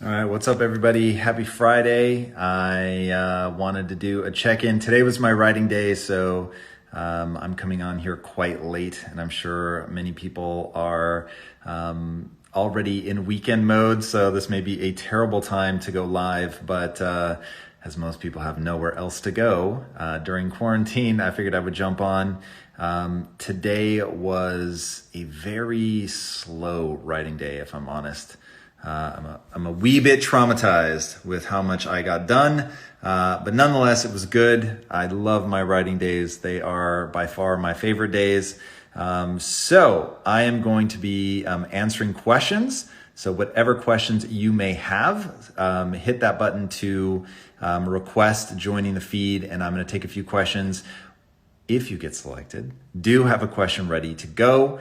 All right, what's up, everybody? Happy Friday. I wanted to do a check-in. Today was my writing day, so I'm coming on here quite late, and I'm sure many people are already in weekend mode, so this may be a terrible time to go live, but as most people have nowhere else to go during quarantine, I figured I would jump on. Today was a very slow writing day, if I'm honest. I'm a wee bit traumatized with how much I got done, but nonetheless, it was good. I love my writing days. They are by far my favorite days. So I am going to be answering questions. So whatever questions you may have, hit that button to request joining the feed, and I'm going to take a few questions. If you get selected, do have a question ready to go.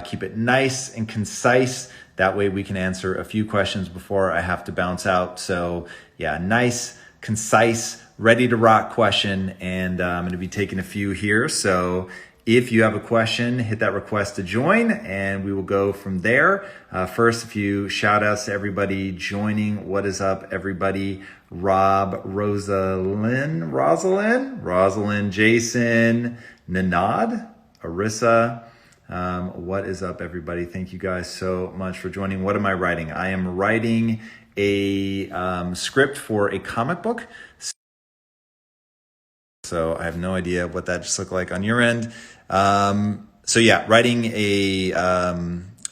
Keep it nice and concise. That way we can answer a few questions before I have to bounce out. So yeah, nice, concise, ready to rock question. And I'm going to be taking a few here. So if you have a question, hit that request to join and we will go from there. First, a few shout outs to everybody joining. What is up, everybody? Rob, Rosalind, Jason, Nanad, Arissa. What is up, everybody? Thank you guys so much for joining. What am I writing? I am writing a script for a comic book. So I have no idea what that just looked like on your end. So yeah, writing a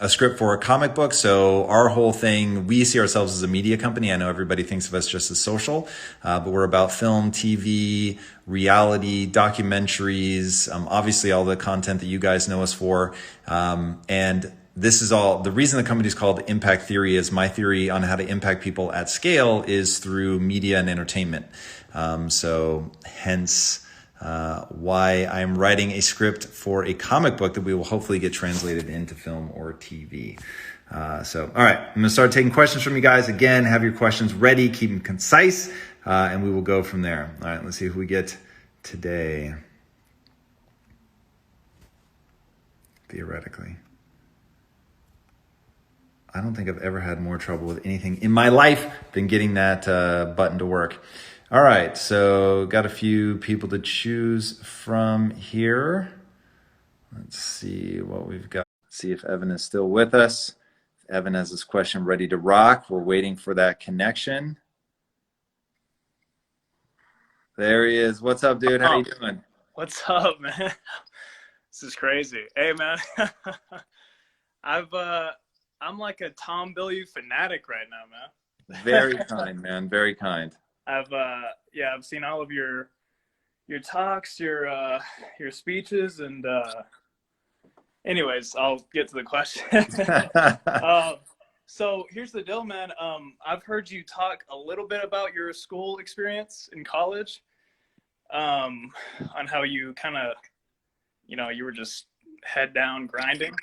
script for a comic book. So our whole thing, we see ourselves as a media company. I know everybody thinks of us just as social, but we're about film, TV, reality, documentaries, obviously all the content that you guys know us for. And this is all, the reason the company is called Impact Theory is my theory on how to impact people at scale is through media and entertainment. So hence why I'm writing a script for a comic book that we will hopefully get translated into film or TV. So, all right, I'm going to start taking questions from you guys. Again, have your questions ready, keep them concise, and we will go from there. All right, let's see who we get today. Theoretically. I don't think I've ever had more trouble with anything in my life than getting that button to work. All right, so got a few people to choose from here. Let's see what we've got. See if Evan is still with us. If Evan has this question ready to rock. We're waiting for that connection. There he is. What's up, dude? How you doing? What's up, man? This is crazy. Hey, man. I'm like a Tom Billie fanatic right now, man. Very kind, man. Very kind. I've seen all of your talks, your speeches, and anyways, I'll get to the question. So here's the deal, man. I've heard you talk a little bit about your school experience in college, on how you kind of, you were just head down grinding.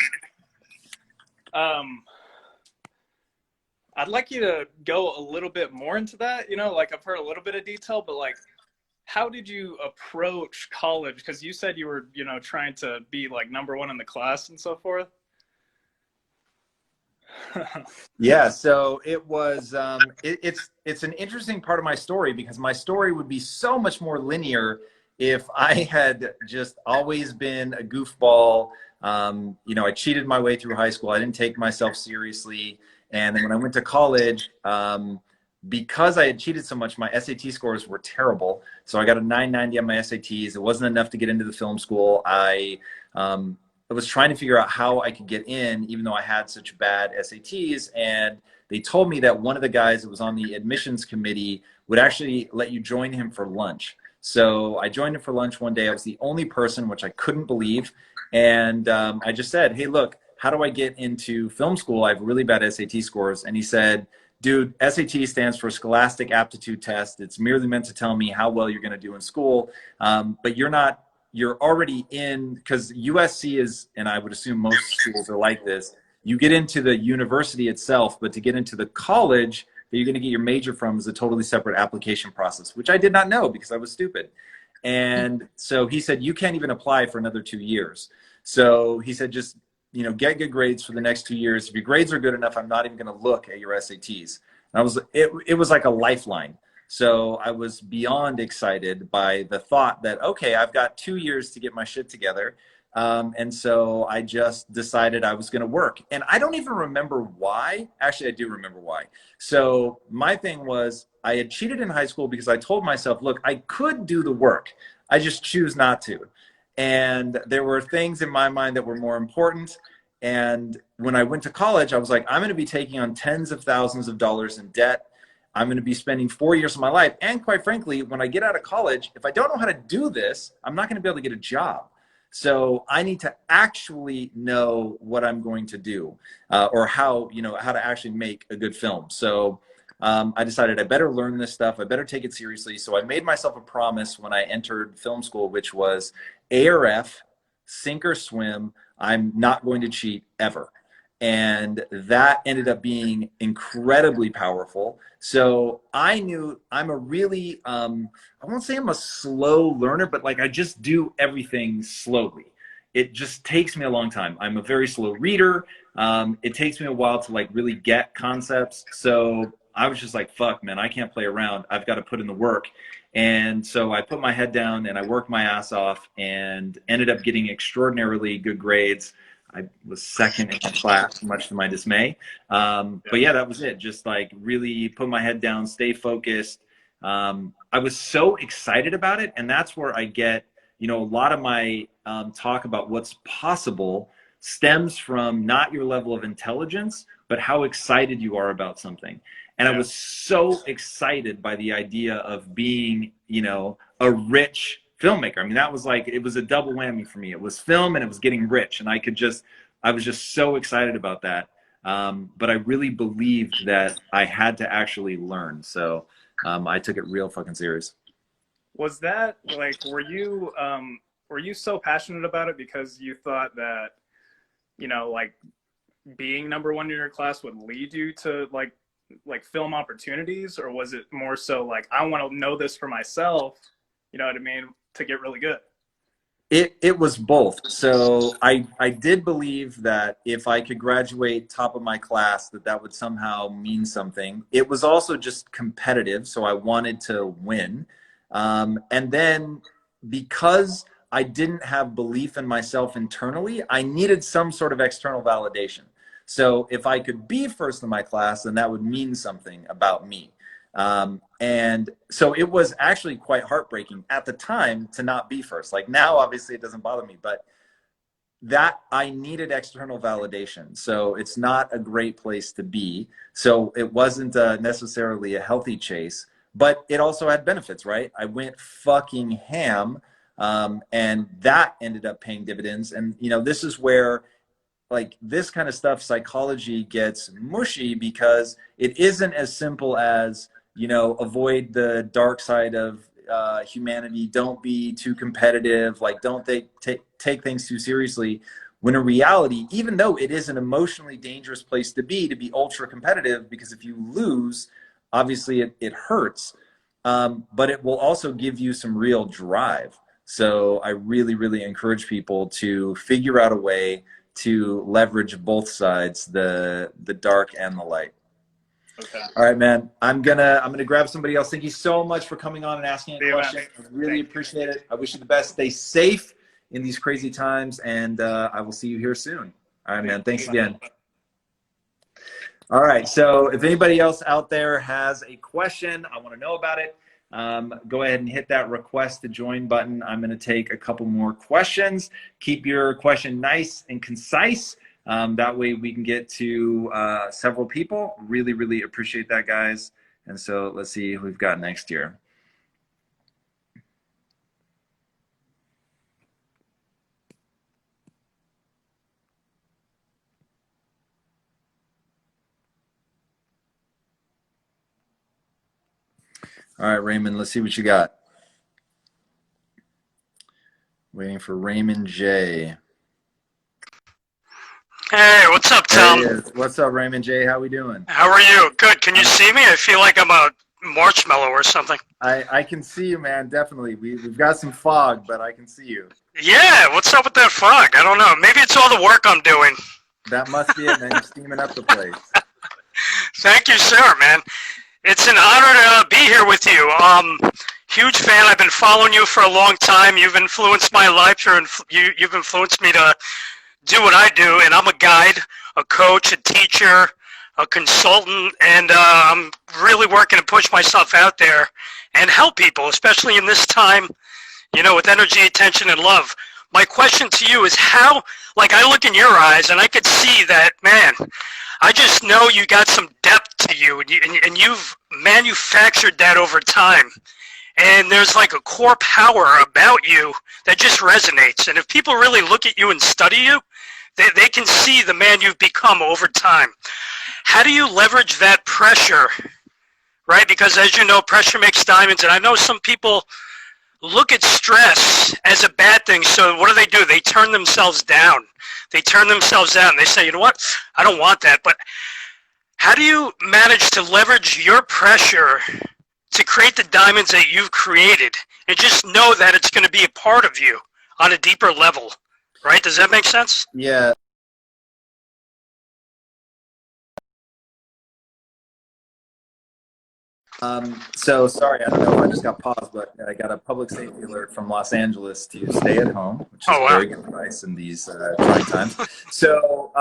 I'd like you to go a little bit more into that. Like I've heard a little bit of detail, but like, how did you approach college? Because you said you were, trying to be like number one in the class and so forth. Yeah, so it was it's an interesting part of my story because my story would be so much more linear if I had just always been a goofball. I cheated my way through high school. I didn't take myself seriously. And then when I went to college, because I had cheated so much, my SAT scores were terrible. So I got a 990 on my SATs. It wasn't enough to get into the film school. I was trying to figure out how I could get in, even though I had such bad SATs. And they told me that one of the guys that was on the admissions committee would actually let you join him for lunch. So I joined him for lunch one day. I was the only person, which I couldn't believe. And I just said, hey, look, how do I get into film school? I have really bad SAT scores. And he said, dude, SAT stands for scholastic aptitude test. It's merely meant to tell me how well you're going to do in school. But you're already in, because USC is, and I would assume most schools are like this, you get into the university itself, but to get into the college that you're going to get your major from is a totally separate application process, which I did not know because I was stupid. And so he said, you can't even apply for another 2 years. So he said, just get good grades for the next 2 years. If your grades are good enough, I'm not even going to look at your SATs. It was like a lifeline. So I was beyond excited by the thought that, okay, I've got 2 years to get my shit together. And so I just decided I was going to work. And I don't even remember why. Actually, I do remember why. So my thing was I had cheated in high school because I told myself, look, I could do the work. I just choose not to. And there were things in my mind that were more important. And when I went to college, I was like, I'm going to be taking on tens of thousands of dollars in debt. I'm going to be spending 4 years of my life. And quite frankly, when I get out of college, if I don't know how to do this, I'm not going to be able to get a job. So I need to actually know what I'm going to do, or how to actually make a good film. So I decided I better learn this stuff. I better take it seriously. So I made myself a promise when I entered film school, which was A or F, sink or swim. I'm not going to cheat ever. And that ended up being incredibly powerful. So I knew I'm a really, I won't say I'm a slow learner, but like I just do everything slowly. It just takes me a long time. I'm a very slow reader. It takes me a while to like really get concepts. So I was just like, fuck, man, I can't play around. I've got to put in the work. And so I put my head down and I worked my ass off and ended up getting extraordinarily good grades. I was second in my class, much to my dismay. But yeah, that was it. Just like really put my head down, stay focused. I was so excited about it. And that's where I get, a lot of my talk about what's possible stems from not your level of intelligence, but how excited you are about something. And I was so excited by the idea of being, a rich filmmaker. I mean, that was like, it was a double whammy for me. It was film and it was getting rich. And I was just so excited about that. But I really believed that I had to actually learn. So I took it real fucking serious. Was that like, were you so passionate about it because you thought that, like being number one in your class would lead you to like film opportunities? Or was it more so like, I want to know this for myself, you know what I mean, to get really good? It was both. So I did believe that if I could graduate top of my class, that would somehow mean something. It was also just competitive, so I wanted to win. And then because I didn't have belief in myself internally, I needed some sort of external validation. So if I could be first in my class, then that would mean something about me. And so it was actually quite heartbreaking at the time to not be first. Like now, obviously it doesn't bother me, but that I needed external validation. So it's not a great place to be. So it wasn't necessarily a healthy chase, but it also had benefits, right? I went fucking ham. And that ended up paying dividends. And, this is where like this kind of stuff, psychology gets mushy because it isn't as simple as, avoid the dark side of humanity. Don't be too competitive. Like, don't take things too seriously. When in reality, even though it is an emotionally dangerous place to be ultra competitive, because if you lose, obviously it hurts. But it will also give you some real drive. So I really, really encourage people to figure out a way to leverage both sides, the dark and the light. Okay. All right, man. I'm gonna grab somebody else. Thank you so much for coming on and asking a question. I really appreciate it. I wish you the best. Stay safe in these crazy times, and I will see you here soon. All right, man. Thanks again. All right. So if anybody else out there has a question, I want to know about it. Go ahead and hit that request to join button. I'm going to take a couple more questions. Keep your question nice and concise. That way we can get to several people. Really, really appreciate that, guys. And so let's see who we've got next year. All right, Raymond, let's see what you got. Waiting for Raymond J. Hey, what's up, Tom? What's up, Raymond J? How we doing? How are you? Good. Can you see me? I feel like I'm a marshmallow or something. I can see you, man. Definitely. We've got some fog, but I can see you. Yeah, what's up with that fog? I don't know. Maybe it's all the work I'm doing. That must be it, man. You're steaming up the place. Thank you, sir, man. It's an honor to be here with you. Huge fan. I've been following you for a long time. You've influenced my life. You've influenced me to do what I do, and I'm a guide, a coach, a teacher, a consultant, and I'm really working to push myself out there and help people, especially in this time, with energy, attention, and love. My question to you is how, I look in your eyes and I could see that, man, I just know you got some depth to you, and you've manufactured that over time. And there's a core power about you that just resonates. And if people really look at you and study you, they can see the man you've become over time. How do you leverage that pressure, right? Because as you know, pressure makes diamonds. And I know some people look at stress as a bad thing. So what do? They turn themselves down. They say, you know what? I don't want that. But how do you manage to leverage your pressure to create the diamonds that you've created and just know that it's going to be a part of you on a deeper level, right? Does that make sense? Yeah. So sorry, I don't know if I just got paused, but I got a public safety alert from Los Angeles to stay at home, which is very good advice in these trying times. So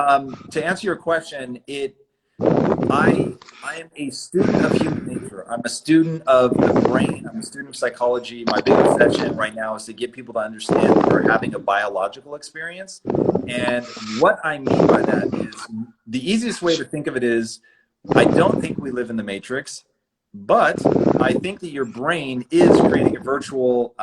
to answer your question, I am a student of human nature. I'm a student of the brain. I'm a student of psychology. My big obsession right now is to get people to understand that they're having a biological experience. And what I mean by that is the easiest way to think of it is I don't think we live in the Matrix, but I think that your brain is creating a virtual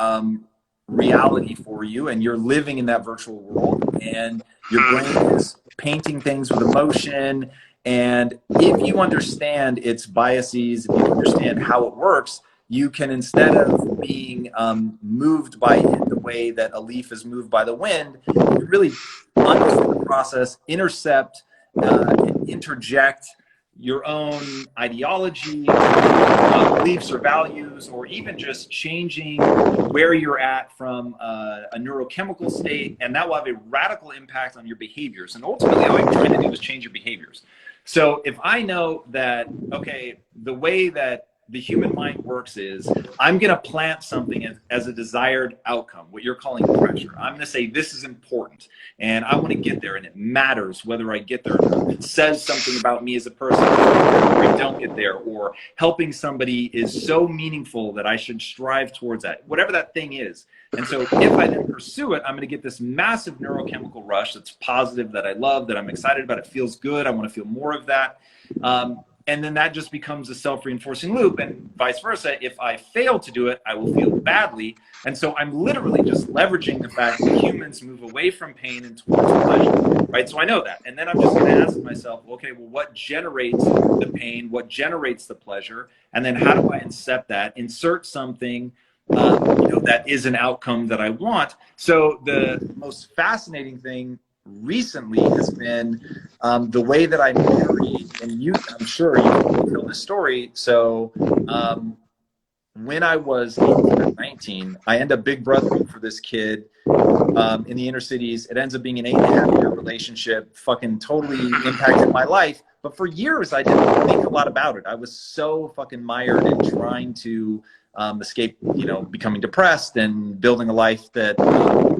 reality for you, and you're living in that virtual world, and your brain is painting things with emotion. And if you understand its biases, if you understand how it works, you can, instead of being moved by it the way that a leaf is moved by the wind, you really understand the process, intercept, and interject your own ideology, beliefs or values, or even just changing where you're at from a neurochemical state, and that will have a radical impact on your behaviors. And ultimately, all you're trying to do is change your behaviors. So if I know that, okay, the way that the human mind works is I'm going to plant something as a desired outcome, what you're calling pressure. I'm going to say this is important and I want to get there, and it matters whether I get there or not. It says something about me as a person or I don't get there, or helping somebody is so meaningful that I should strive towards that, whatever that thing is. And so if I then pursue it, I'm going to get this massive neurochemical rush that's positive, that I love, that I'm excited about. It feels good. I want to feel more of that. And then that just becomes a self-reinforcing loop, and vice versa. If I fail to do it, I will feel badly. And so I'm literally just leveraging the fact that humans move away from pain and towards pleasure, right? So I know that. And then I'm just going to ask myself, okay, well, what generates the pain? What generates the pleasure? And then how do I insert something that is an outcome that I want? So the most fascinating thing recently has been the way that I married, and I'm sure you know the story. So when I was 18 or 19, I end up big brothering for this kid in the inner cities. It ends up being an 8.5-year relationship, fucking totally impacted my life. But for years, I didn't think a lot about it. I was so fucking mired in trying to escape, becoming depressed and building a life that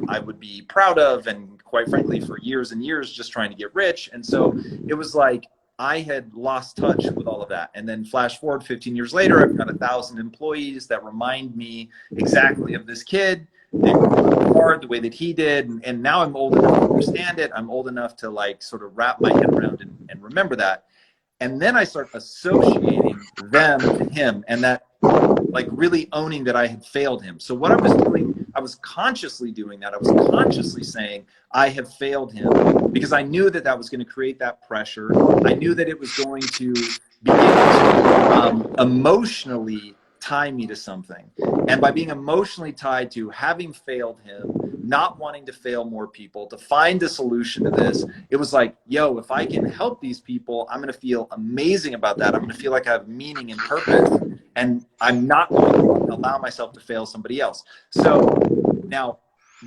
I would be proud of, and quite frankly, for years and years, just trying to get rich. And so it was like I had lost touch with all of that. And then flash forward 15 years later, I've got 1,000 employees that remind me exactly of this kid. They worked hard the way that he did. And now I'm old enough to understand it. I'm old enough to sort of wrap my head around and remember that. And then I start associating them to him, and that really owning that I had failed him. So what I was doing, I was consciously doing that. I was consciously saying I have failed him, because I knew that was going to create that pressure. I knew that it was going to begin to emotionally tie me to something. And by being emotionally tied to having failed him, not wanting to fail more people, to find a solution to this, it was like, yo, if I can help these people, I'm going to feel amazing about that. I'm going to feel like I have meaning and purpose, and I'm not going to allow myself to fail somebody else. So now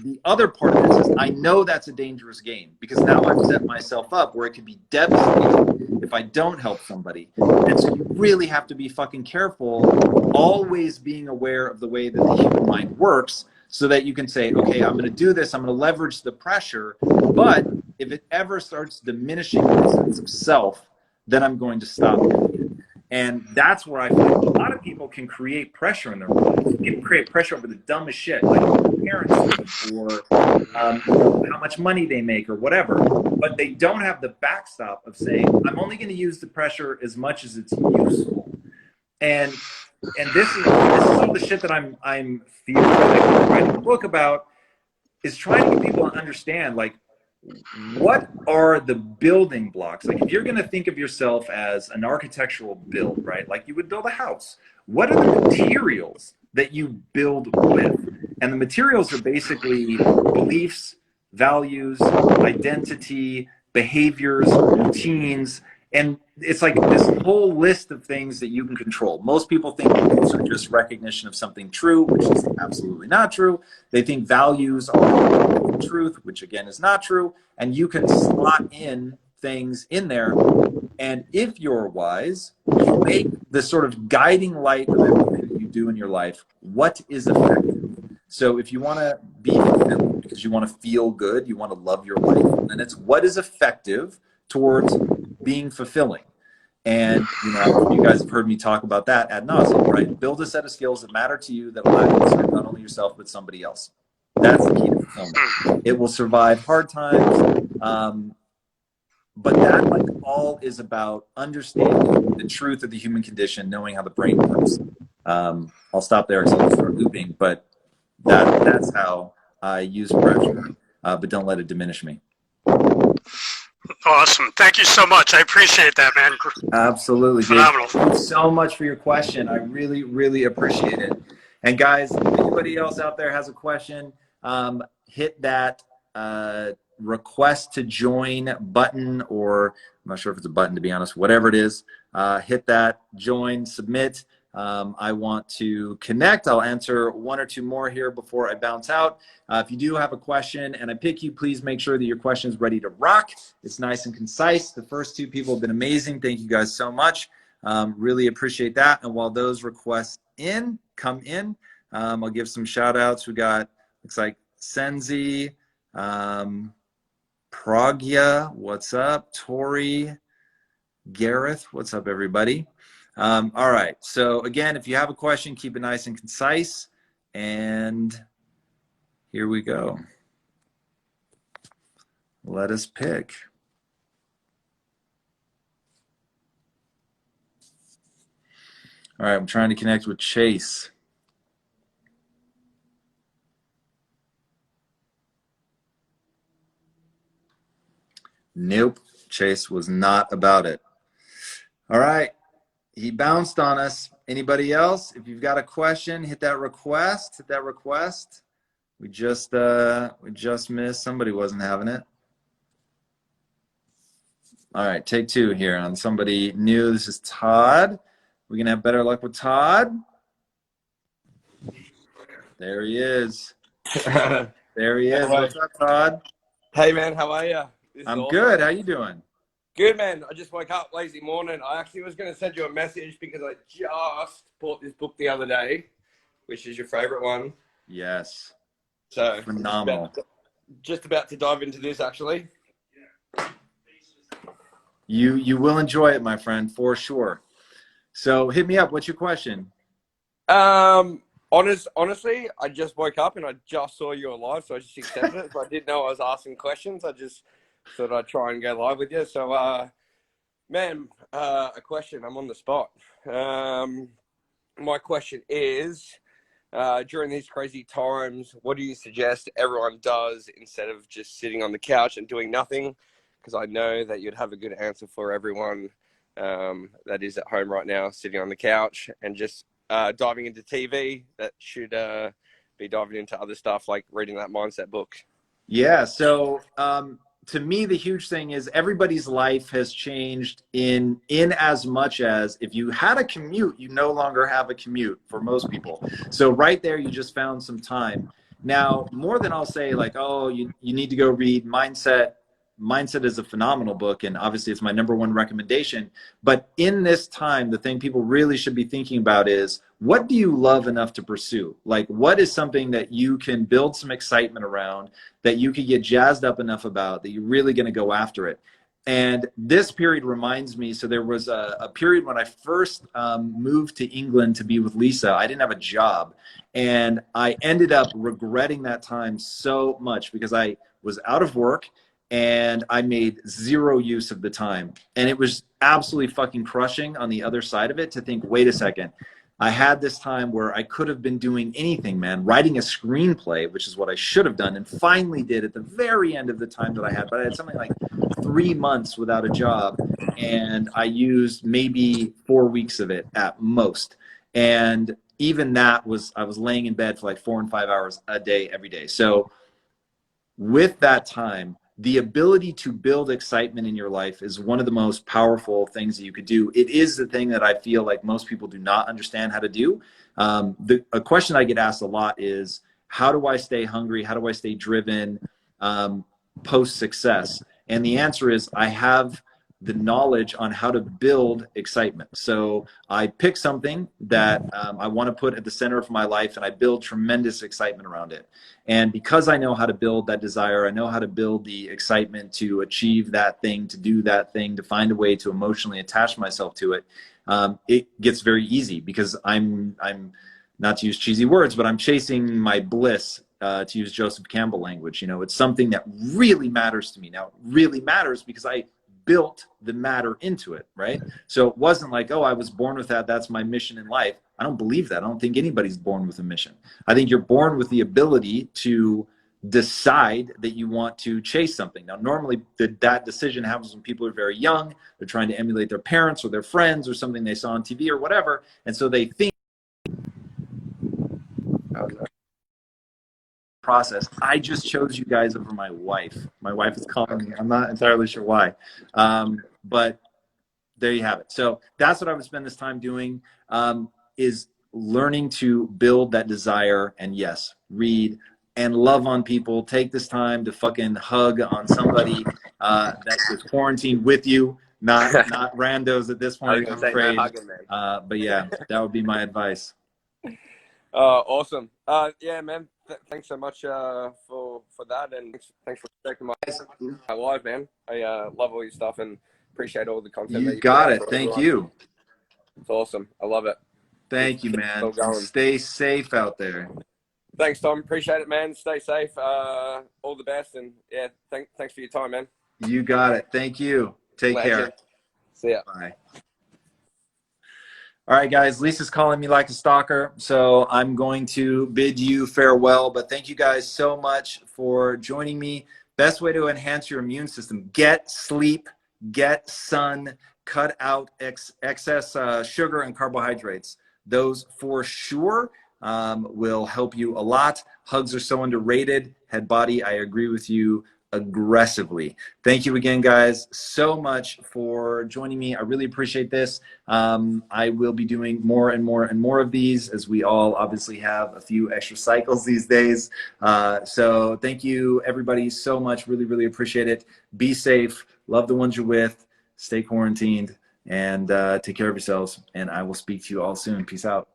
the other part of this is I know that's a dangerous game, because now I've set myself up where it could be devastating if I don't help somebody? And so you really have to be fucking careful, always being aware of the way that the human mind works, so that you can say, okay, I'm going to do this, I'm going to leverage the pressure, but if it ever starts diminishing the sense of self, then I'm going to stop doing it. And that's where I feel a lot of people can create pressure in their lives. People create pressure over the dumbest shit, like parents or how much money they make or whatever. But they don't have the backstop of saying, I'm only going to use the pressure as much as it's useful. And this is all the shit that I'm feeling like I'm writing a book about, is trying to get people to understand, like, what are the building blocks? Like, if you're going to think of yourself as an architectural build, right? Like you would build a house. What are the materials that you build with? And the materials are basically beliefs, values, identity, behaviors, routines. And it's like this whole list of things that you can control. Most people think beliefs are just recognition of something true, which is absolutely not true. They think values are truth, which again is not true. And you can slot in things in there. And if you're wise, you make the sort of guiding light of everything that you do in your life what is effective. So if you want to be fulfilled because you want to feel good, you want to love your life, then it's what is effective towards being fulfilling. And you guys have heard me talk about that ad nauseum, right? Build a set of skills that matter to you, that allow you to serve not only yourself but somebody else. That's the key to fulfillment. It will survive hard times, but that, like, all is about understanding the truth of the human condition, knowing how the brain works. I'll stop there because I'll start looping, but that's how I use pressure, but don't let it diminish me. Awesome. Thank you so much. I appreciate that, man. Absolutely. Phenomenal. Thank you so much for your question. I really, really appreciate it. And guys, if anybody else out there has a question, hit that request to join button, or I'm not sure if it's a button, to be honest, whatever it is, hit that, join, submit. I want to connect. I'll answer one or two more here before I bounce out. If you do have a question and I pick you, please make sure that your question is ready to rock. It's nice and concise. The first two people have been amazing. Thank you guys so much. Really appreciate that. And while those requests come in, I'll give some shout outs. We got, looks like Senzi, Pragya, what's up? Tori, Gareth, what's up, everybody? All right. So again, if you have a question, keep it nice and concise. And here we go. Let us pick. All right. I'm trying to connect with Chase. Nope. Chase was not about it. All right. He bounced on us. Anybody else? If you've got a question, hit that request. Hit that request. We just missed. Somebody wasn't having it. All right, take two here on somebody new. This is Todd. We're gonna have better luck with Todd. There he is. There he is. What's up, Todd? Hey man, how are you? I'm awesome. Good. How you doing? Good, man. I just woke up lazy morning. I actually was going to send you a message because I just bought this book the other day, which is your favorite one. Yes. So phenomenal. Just about to dive into this, actually. You will enjoy it, my friend, for sure. So hit me up. What's your question? Honestly, I just woke up and I just saw you live, so I just accepted it. So I didn't know I was asking questions. I just thought I'd try and go live with you. So, man, a question. I'm on the spot. My question is, during these crazy times, what do you suggest everyone does instead of just sitting on the couch and doing nothing? Because I know that you'd have a good answer for everyone that is at home right now, sitting on the couch and just diving into TV that should be diving into other stuff like reading that mindset book. Yeah. So, to me, the huge thing is everybody's life has changed in as much as if you had a commute, you no longer have a commute for most people. So right there, you just found some time. Now, more than I'll say like, oh, you need to go read mindset Mindset is a phenomenal book, and obviously it's my #1 recommendation. But in this time, the thing people really should be thinking about is, what do you love enough to pursue? Like, what is something that you can build some excitement around, that you could get jazzed up enough about, that you're really going to go after it? And this period reminds me, so there was a period when I first moved to England to be with Lisa. I didn't have a job, and I ended up regretting that time so much because I was out of work and I made zero use of the time. And it was absolutely fucking crushing on the other side of it to think, wait a second, I had this time where I could have been doing anything, man, writing a screenplay, which is what I should have done and finally did at the very end of the time that I had. But I had something like 3 months without a job, and I used maybe 4 weeks of it at most. And even that was, I was laying in bed for like 4 and 5 hours a day, every day. So with that time, the ability to build excitement in your life is one of the most powerful things that you could do. It is the thing that I feel like most people do not understand how to do. A question I get asked a lot is, how do I stay hungry? How do I stay driven post-success? And the answer is, I have the knowledge on how to build excitement. So I pick something that I want to put at the center of my life, and I build tremendous excitement around it. And because I know how to build that desire, I know how to build the excitement to achieve that thing, to do that thing, to find a way to emotionally attach myself to it, it gets very easy because I'm not to use cheesy words, but I'm chasing my bliss, to use Joseph Campbell language. You know, it's something that really matters to me. Now, it really matters because I built the matter into it, right? So it wasn't like, oh, I was born with that, that's my mission in life. I don't believe that. I don't think anybody's born with a mission. I think you're born with the ability to decide that you want to chase something. Now, normally that decision happens when people are very young. They're trying to emulate their parents or their friends or something they saw on TV or whatever. And so they think, process. I just chose you guys over my wife. My wife is calling me. I'm not entirely sure why. But there you have it. So that's what I would spend this time doing, is learning to build that desire, and yes, read and love on people. Take this time to fucking hug on somebody that is quarantined with you, not randos at this point, I'm afraid. No hugging, man. But yeah, that would be my advice. Awesome. Yeah, man. Thanks so much for that, and thanks for taking my live, man. I love all your stuff and appreciate all the content. You got it. Thank you. It's awesome. I love it. Thank you, man. Stay safe out there. Thanks, Tom. Appreciate it, man. Stay safe. All the best, and yeah, thanks for your time, man. You got it. Thank you. Take care. See ya. Bye. All right, guys, Lisa's calling me like a stalker, so I'm going to bid you farewell. But thank you guys so much for joining me. Best way to enhance your immune system: get sleep, get sun, cut out excess sugar and carbohydrates. Those for sure will help you a lot. Hugs are so underrated. Head body, I agree with you aggressively. Thank you again, guys, so much for joining me. I really appreciate this. I will be doing more and more and more of these, as we all obviously have a few extra cycles these days. So thank you, everybody, so much. Really, really appreciate it. Be safe. Love the ones you're with. Stay quarantined, and take care of yourselves. And I will speak to you all soon. Peace out.